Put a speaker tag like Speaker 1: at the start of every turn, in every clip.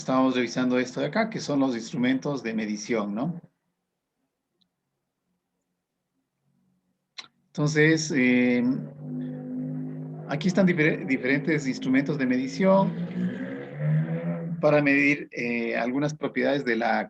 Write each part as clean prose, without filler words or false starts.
Speaker 1: Estábamos revisando esto de acá, que son los instrumentos de medición, ¿no? Entonces, aquí están diferentes instrumentos de medición para medir algunas propiedades de la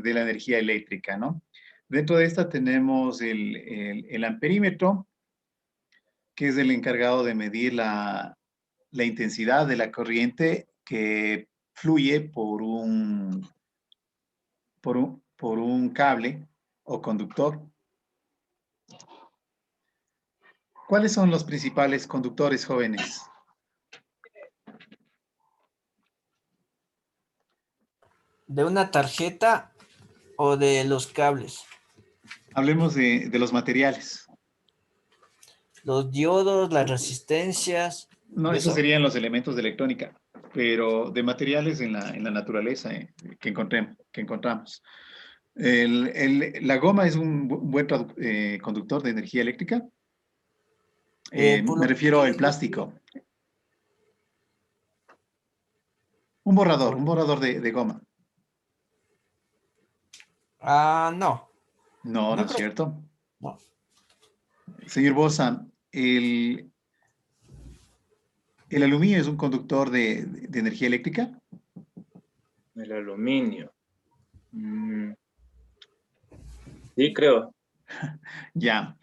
Speaker 1: energía eléctrica, ¿no? Dentro de esta tenemos el amperímetro, que es el encargado de medir la intensidad de la corriente que fluye por un cable o conductor. ¿Cuáles son los principales conductores jóvenes?
Speaker 2: ¿De una tarjeta o de los cables?
Speaker 1: Hablemos de los materiales.
Speaker 2: Los diodos, las resistencias,
Speaker 1: No, esos
Speaker 2: ¿eso?
Speaker 1: serían los elementos de electrónica, pero de materiales en la naturaleza que encontramos. La goma es un buen conductor de energía eléctrica.
Speaker 2: Por
Speaker 1: Me
Speaker 2: lo
Speaker 1: refiero al
Speaker 2: que...
Speaker 1: plástico. Un borrador de goma.
Speaker 2: No.
Speaker 1: No, no
Speaker 2: No
Speaker 1: es
Speaker 2: creo.
Speaker 1: cierto.
Speaker 2: No.
Speaker 1: Señor Bosa, ¿el aluminio es un conductor de energía eléctrica?
Speaker 3: El aluminio. Sí, creo.
Speaker 1: Ya.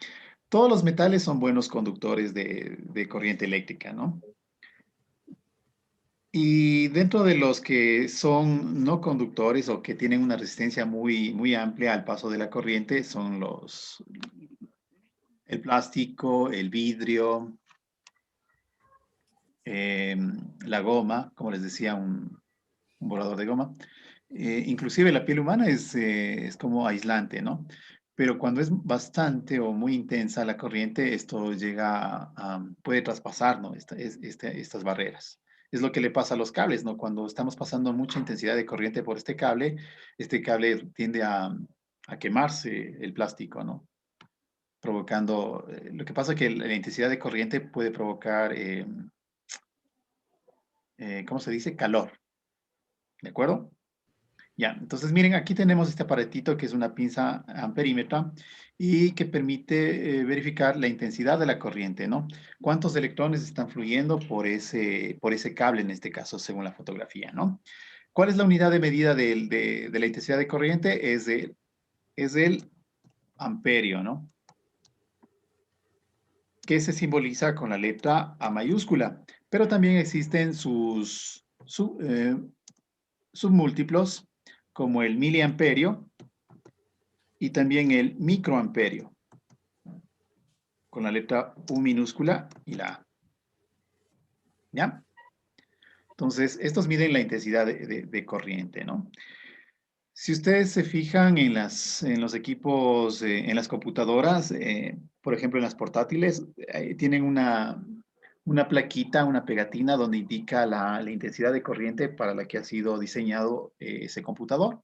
Speaker 1: Todos los metales son buenos conductores de corriente eléctrica, ¿no? Y dentro de los que son no conductores o que tienen una resistencia muy amplia al paso de la corriente son el plástico, el vidrio, la goma, como les decía, un borrador de goma. Inclusive la piel humana es como aislante, ¿no? Pero cuando es bastante o muy intensa la corriente, esto puede traspasar, ¿no? Estas barreras. Es lo que le pasa a los cables, ¿no? Cuando estamos pasando mucha intensidad de corriente por este cable tiende a quemarse el plástico, ¿no? Provocando, lo que pasa es que la intensidad de corriente puede provocar, ¿cómo se dice? Calor, ¿de acuerdo? Ya, entonces miren, aquí tenemos este aparatito que es una pinza amperímetra y que permite verificar la intensidad de la corriente, ¿no? ¿Cuántos electrones están fluyendo por ese cable en este caso, según la fotografía, ¿no? ¿Cuál es la unidad de medida de la intensidad de corriente? Es el amperio, ¿no? Que se simboliza con la letra A mayúscula, pero también existen sus submúltiplos como el miliamperio y también el microamperio, con la letra U minúscula y la A. ¿Ya? Entonces, estos miden la intensidad de corriente, ¿no? Si ustedes se fijan en los equipos, en las computadoras, por ejemplo, en las portátiles, tienen una plaquita, una pegatina donde indica la intensidad de corriente para la que ha sido diseñado ese computador.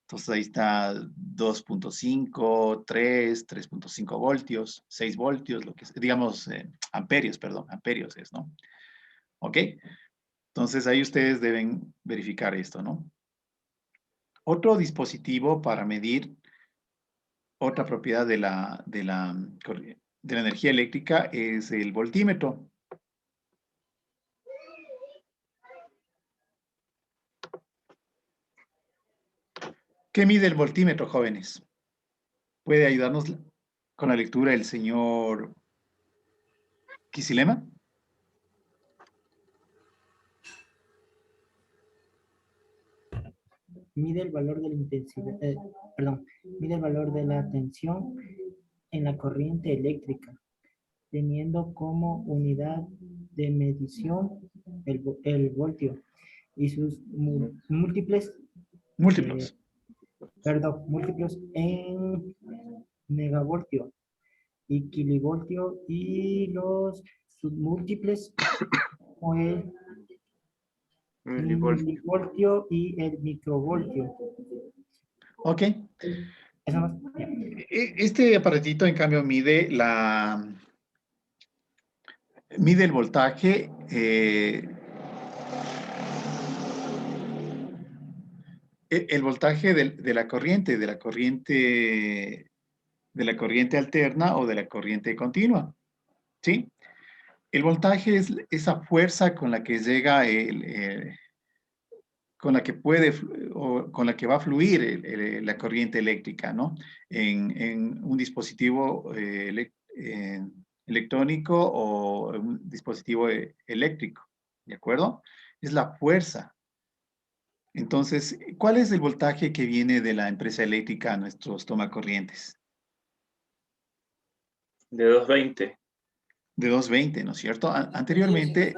Speaker 1: Entonces ahí está 2.5, 3, 3.5 voltios, 6 voltios, lo que es, digamos, amperios, perdón, amperios es, ¿no? ¿Ok? Entonces ahí ustedes deben verificar esto, ¿no? Otro dispositivo para medir otra propiedad de la energía eléctrica es el voltímetro. ¿Qué mide el voltímetro, jóvenes? ¿Puede ayudarnos con la lectura el señor Kisilema?
Speaker 4: Mide el valor de la intensidad, mide el valor de la tensión en la corriente eléctrica, teniendo como unidad de medición el voltio y sus múltiples,
Speaker 1: Múltiplos.
Speaker 4: múltiplos en megavoltio y kilovoltio y los submúltiples o el milivoltio y el microvoltio.
Speaker 1: Ok.
Speaker 4: Eso más.
Speaker 1: Este aparatito, en cambio, mide el voltaje El voltaje de la corriente, de la corriente alterna o de la corriente continua, ¿sí? El voltaje es esa fuerza con la que llega con la que puede o con la que va a fluir la corriente eléctrica, ¿no? En un dispositivo electrónico o un dispositivo eléctrico, ¿de acuerdo? Es la fuerza. Entonces, ¿cuál es el voltaje que viene de la empresa eléctrica a nuestros tomacorrientes?
Speaker 3: De 220.
Speaker 1: De 220, ¿no es cierto? Anteriormente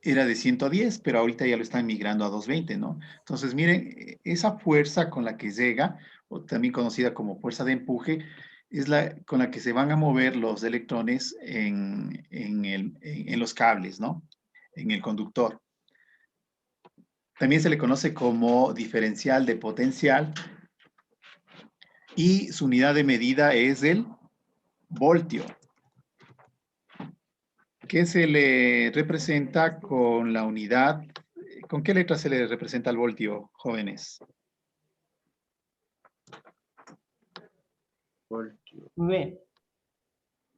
Speaker 1: era de 110, pero ahorita ya lo están migrando a 220, ¿no? Entonces, miren, esa fuerza con la que llega, o también conocida como fuerza de empuje, es la con la que se van a mover los electrones en los cables, ¿no? En el conductor. También se le conoce como diferencial de potencial y su unidad de medida es el voltio, que se le representa con la unidad. ¿Con qué letra se le representa el voltio, jóvenes?
Speaker 3: Voltio.
Speaker 4: V.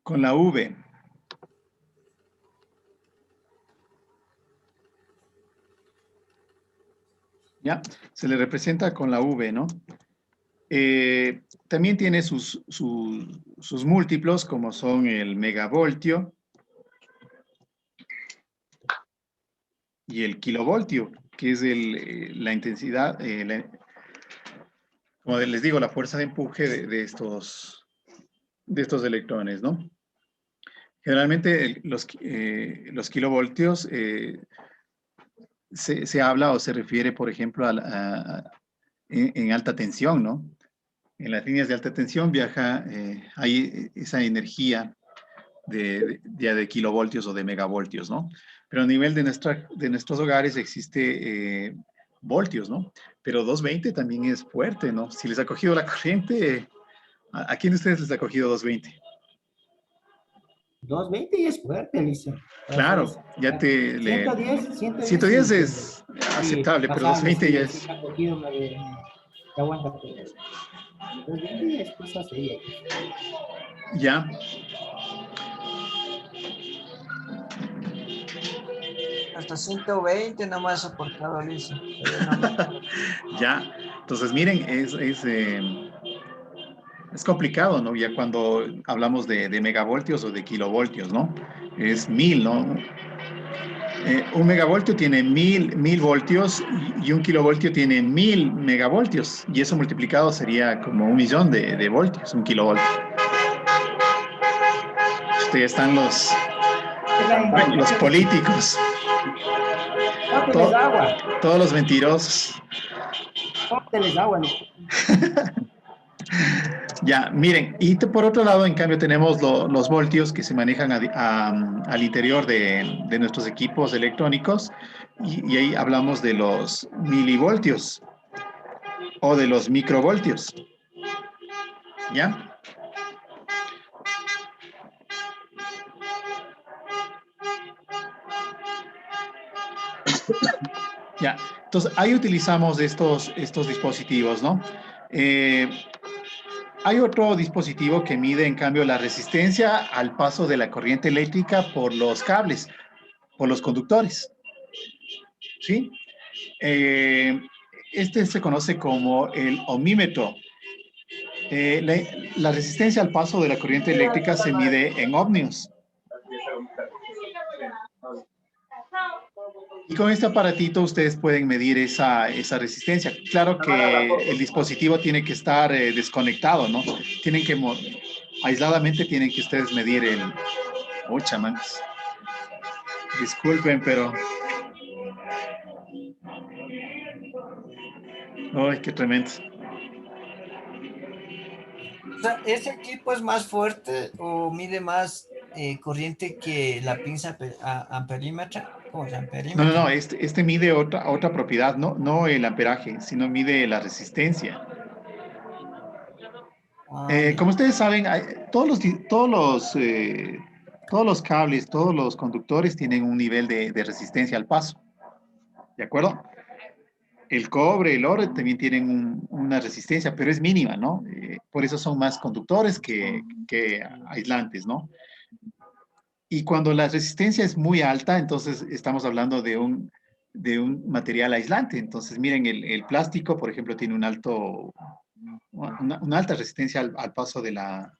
Speaker 1: Con la V. ¿Ya? Se le representa con la V, ¿no? También tiene sus múltiplos, como son el megavoltio y el kilovoltio, que es la intensidad, como les digo, la fuerza de empuje de estos electrones, ¿no? Generalmente los kilovoltios se habla o se refiere, por ejemplo, en alta tensión, ¿no? En las líneas de alta tensión hay esa energía de kilovoltios o de megavoltios, ¿no? Pero a nivel de nuestros hogares existe voltios, ¿no? Pero 220 también es fuerte, ¿no? Si les ha cogido la corriente, ¿a quién de ustedes les ha cogido 220?
Speaker 4: 220 y es fuerte, Alicia.
Speaker 1: Claro, ya
Speaker 4: 110
Speaker 1: 110
Speaker 4: sí,
Speaker 1: es
Speaker 4: sí,
Speaker 1: aceptable, pero
Speaker 4: pasable,
Speaker 1: 220 ya
Speaker 4: sí,
Speaker 1: es...
Speaker 4: me ha cogido, te aguanta todo. 220 ya es cosa seria.
Speaker 1: Ya,
Speaker 2: Hasta 120 no me ha soportado, Alicia. Pero no.
Speaker 1: ya. Entonces, miren, es complicado, ¿no? Ya cuando hablamos de megavoltios o de kilovoltios, ¿no? Es 1000, ¿no? Un megavoltio tiene 1000 voltios y un kilovoltio tiene 1000 megavoltios. Y eso multiplicado sería como 1.000.000 de voltios, un kilovoltio. Ustedes están los políticos,
Speaker 4: Pónteles agua,
Speaker 1: todos los mentirosos.
Speaker 4: pónteles agua.
Speaker 1: Ya, miren, y por otro lado, en cambio, tenemos los voltios que se manejan al interior de nuestros equipos electrónicos y ahí hablamos de los milivoltios o de los microvoltios. ¿Ya? Ya, entonces ahí utilizamos estos dispositivos, ¿no? Hay otro dispositivo que mide, en cambio, la resistencia al paso de la corriente eléctrica por los cables, por los conductores. ¿Sí? Este se conoce como el ohmímetro. La resistencia al paso de la corriente eléctrica se mide en ohmios. Y con este aparatito ustedes pueden medir esa resistencia. Claro que el dispositivo tiene que estar desconectado, ¿no? Aisladamente tienen que ustedes medir el... Oh, chamacos. Disculpen, pero... ¡Ay, qué tremendo!
Speaker 2: O sea, ¿ese equipo es más fuerte o mide más corriente que la pinza amperímetra? ¿Cómo se llama?
Speaker 1: No, este mide otra propiedad, no el amperaje, sino mide la resistencia. Como ustedes saben, todos los cables, todos los conductores tienen un nivel de resistencia al paso. ¿De acuerdo? El cobre, el oro también tienen una resistencia, pero es mínima, ¿no? Por eso son más conductores que aislantes, ¿no? Y cuando la resistencia es muy alta, entonces estamos hablando de un material aislante. Entonces, miren, el plástico, por ejemplo, tiene una alta resistencia al paso de la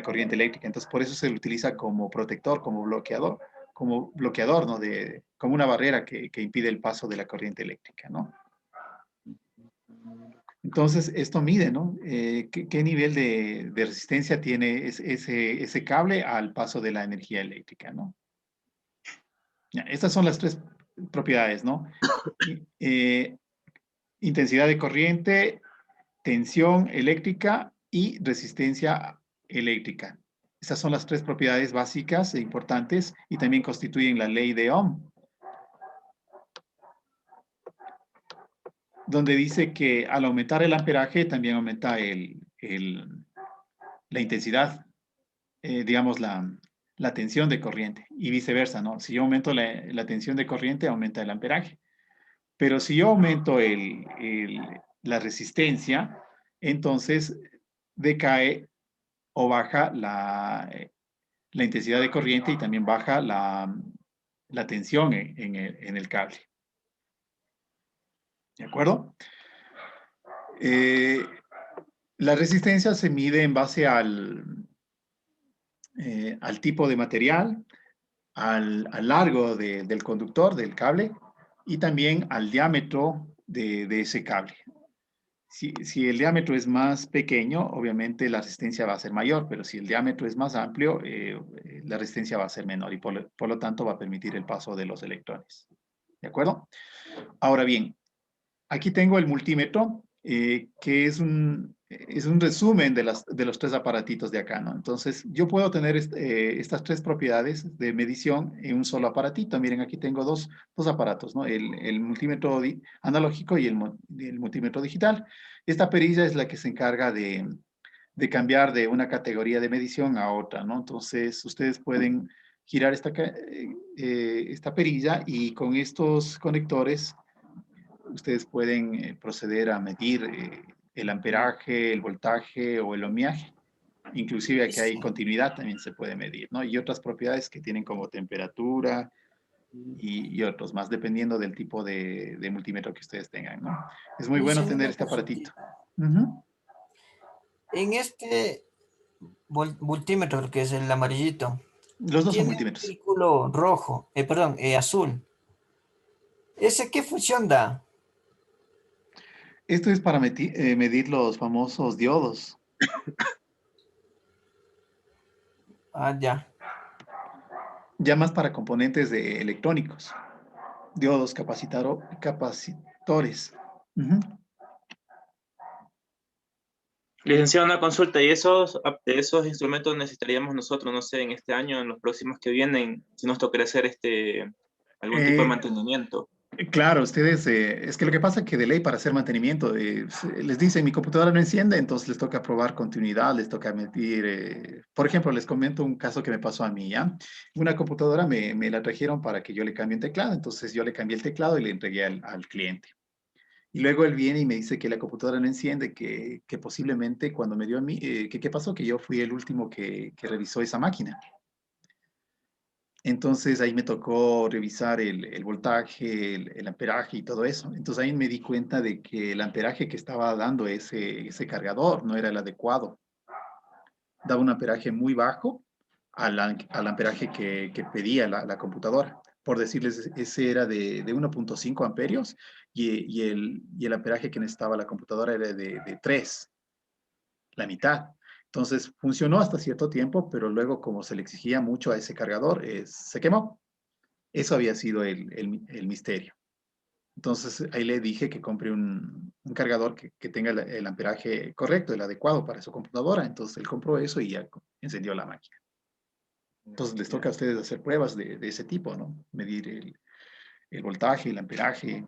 Speaker 1: corriente eléctrica. Entonces, por eso se lo utiliza como protector, como bloqueador, ¿no? Como una barrera que impide el paso de la corriente eléctrica, ¿no? Entonces, esto mide, ¿no? ¿Qué nivel de resistencia tiene ese cable al paso de la energía eléctrica, ¿no? Ya, estas son las tres propiedades, ¿no? Intensidad de corriente, tensión eléctrica y resistencia eléctrica. Estas son las tres propiedades básicas e importantes y también constituyen la ley de Ohm, donde dice que al aumentar el amperaje también aumenta la intensidad, digamos, la tensión de corriente y viceversa, ¿no? Si yo aumento la tensión de corriente, aumenta el amperaje. Pero si yo aumento la resistencia, entonces decae o baja la intensidad de corriente y también baja la tensión en el cable. ¿De acuerdo? La resistencia se mide en base al tipo de material, al largo del conductor, del cable, y también al diámetro de ese cable. Si el diámetro es más pequeño, obviamente la resistencia va a ser mayor, pero si el diámetro es más amplio, la resistencia va a ser menor y por lo tanto va a permitir el paso de los electrones. ¿De acuerdo? Ahora bien, aquí tengo el multímetro, que es un resumen de los tres aparatitos de acá, ¿no? Entonces, yo puedo tener estas tres propiedades de medición en un solo aparatito. Miren, aquí tengo dos aparatos, ¿no? El multímetro analógico y el multímetro digital. Esta perilla es la que se encarga de cambiar de una categoría de medición a otra, ¿no? Entonces, ustedes pueden girar esta perilla y con estos conectores ustedes pueden proceder a medir el amperaje, el voltaje o el ohmiaje. Inclusive aquí hay continuidad también se puede medir, ¿no? Y otras propiedades que tienen como temperatura y otros más, dependiendo del tipo de multímetro que ustedes tengan, ¿no? Es muy bueno tener este aparatito.
Speaker 2: En este multímetro, que es el amarillito,
Speaker 1: Los dos son
Speaker 2: tiene un
Speaker 1: multímetros.
Speaker 2: círculo rojo, azul. ¿Ese qué función da?
Speaker 1: Esto es para medir los famosos diodos.
Speaker 2: Ah, ya.
Speaker 1: Ya más para componentes electrónicos. Diodos, capacitores.
Speaker 3: Licenciado, una consulta, ¿y esos instrumentos necesitaríamos nosotros, no sé, en este año, en los próximos que vienen, si nos tocaría hacer algún tipo de mantenimiento?
Speaker 1: Claro, ustedes, es que lo que pasa es que de ley para hacer mantenimiento, les dicen mi computadora no enciende, entonces les toca probar continuidad, les toca medir, por ejemplo, les comento un caso que me pasó a mí, ¿ya? Una computadora me la trajeron para que yo le cambie un teclado, entonces yo le cambié el teclado y le entregué al cliente. Y luego él viene y me dice que la computadora no enciende, que posiblemente cuando me dio a mí, ¿qué pasó? Que yo fui el último que revisó esa máquina. Entonces ahí me tocó revisar el voltaje, el amperaje y todo eso. Entonces ahí me di cuenta de que el amperaje que estaba dando ese cargador no era el adecuado. Daba un amperaje muy bajo al amperaje que pedía la computadora. Por decirles, ese era de 1.5 amperios y el amperaje que necesitaba la computadora era de 3, la mitad. Entonces funcionó hasta cierto tiempo, pero luego como se le exigía mucho a ese cargador, se quemó. Eso había sido el misterio. Entonces ahí le dije que compre un cargador que tenga el amperaje correcto, el adecuado para su computadora. Entonces él compró eso y ya encendió la máquina. Entonces les toca a ustedes hacer pruebas de ese tipo, ¿no? Medir el voltaje, el amperaje,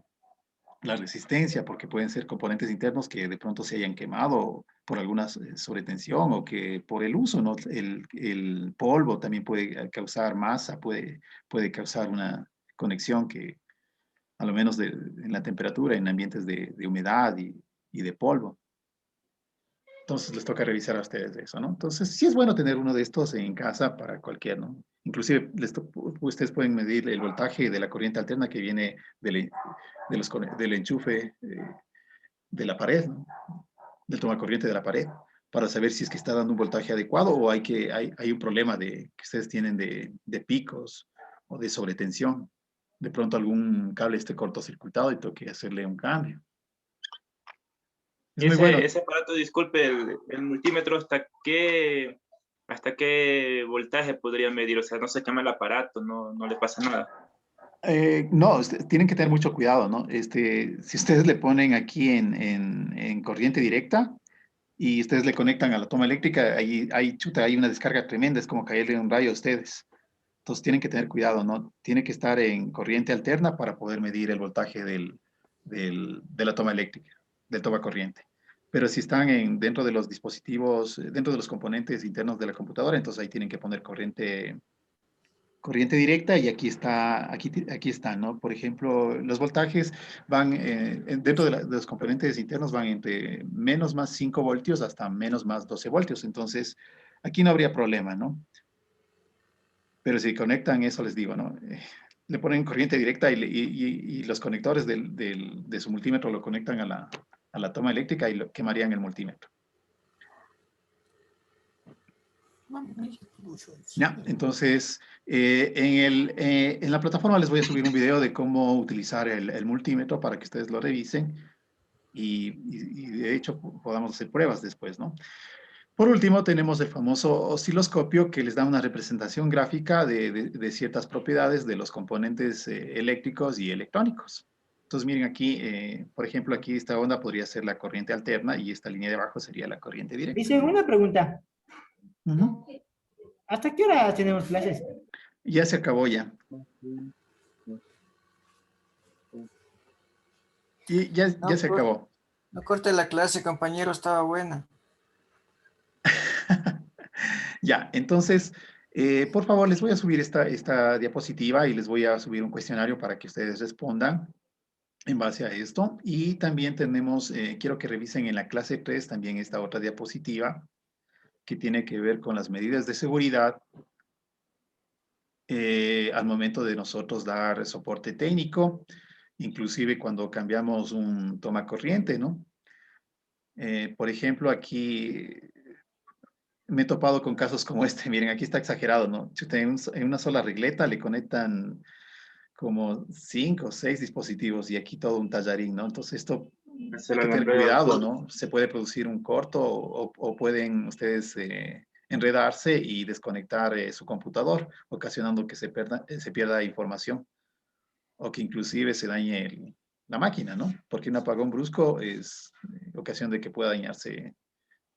Speaker 1: la resistencia, porque pueden ser componentes internos que de pronto se hayan quemado por alguna sobretensión o que por el uso, ¿no? El polvo también puede causar masa, puede causar una conexión que a lo menos en la temperatura, en ambientes de humedad y de polvo. Entonces les toca revisar a ustedes eso, ¿no? Entonces sí es bueno tener uno de estos en casa para cualquier, ¿no? Inclusive ustedes pueden medir el voltaje de la corriente alterna que viene del enchufe de la pared, ¿no? Del tomacorriente de la pared, para saber si es que está dando un voltaje adecuado o hay un problema que ustedes tienen de picos o de sobretensión. De pronto algún cable esté cortocircuitado y toque hacerle un cambio. Es
Speaker 3: Y
Speaker 1: muy bueno.
Speaker 3: ese aparato, disculpe, el multímetro, ¿hasta qué voltaje podría medir? O sea, no se quema el aparato, no le pasa nada.
Speaker 1: No, tienen que tener mucho cuidado, ¿no? Si ustedes le ponen aquí en corriente directa y ustedes le conectan a la toma eléctrica, hay una descarga tremenda, es como caerle un rayo a ustedes. Entonces tienen que tener cuidado, ¿no? Tiene que estar en corriente alterna para poder medir el voltaje de la toma eléctrica, del toma corriente. Pero si están dentro de los dispositivos, dentro de los componentes internos de la computadora, entonces ahí tienen que poner corriente directa y aquí está, ¿no? Por ejemplo, los voltajes van, dentro de los componentes internos van entre menos más 5 voltios hasta menos más 12 voltios. Entonces, aquí no habría problema, ¿no? Pero si conectan eso, les digo, ¿no? Le ponen corriente directa y los conectores de su multímetro lo conectan a la toma eléctrica y lo quemarían el multímetro. Ya, entonces, en la plataforma les voy a subir un video de cómo utilizar el multímetro para que ustedes lo revisen y de hecho podamos hacer pruebas después, ¿no? Por último, tenemos el famoso osciloscopio que les da una representación gráfica de ciertas propiedades de los componentes eléctricos y electrónicos. Entonces, miren aquí, por ejemplo, aquí esta onda podría ser la corriente alterna y esta línea de abajo sería la corriente directa.
Speaker 4: Dice una pregunta.
Speaker 1: Ujú.
Speaker 4: ¿Hasta qué hora tenemos clases?
Speaker 1: Ya se acabó ya. Y ya se acabó.
Speaker 2: No corte la clase, compañero, estaba buena.
Speaker 1: Ya, entonces, por favor, les voy a subir esta diapositiva y les voy a subir un cuestionario para que ustedes respondan en base a esto. Y también tenemos, quiero que revisen en la clase 3 también esta otra diapositiva que tiene que ver con las medidas de seguridad al momento de nosotros dar soporte técnico, inclusive cuando cambiamos un toma corriente, ¿no? Por ejemplo, aquí me he topado con casos como este. Miren, aquí está exagerado, ¿no? Chuta, en una sola regleta le conectan como 5 o 6 dispositivos y aquí todo un tallarín, ¿no? Entonces esto
Speaker 3: Se
Speaker 1: hay
Speaker 3: lo
Speaker 1: que tener
Speaker 3: alambreo.
Speaker 1: cuidado, ¿no? Se puede producir un corto o pueden ustedes enredarse y desconectar su computador, ocasionando que se pierda información o que inclusive se dañe la máquina, ¿no? Porque un apagón brusco es ocasión de que pueda dañarse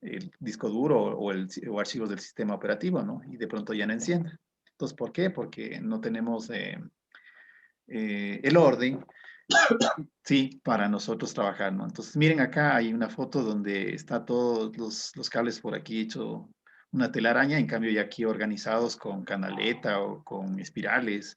Speaker 1: el disco duro o archivos del sistema operativo, ¿no? Y de pronto ya no encienda. Entonces, ¿por qué? Porque no tenemos el orden, sí, para nosotros trabajar, ¿no? Entonces, miren acá hay una foto donde está todos los cables por aquí hecho una telaraña, en cambio ya aquí organizados con canaleta o con espirales,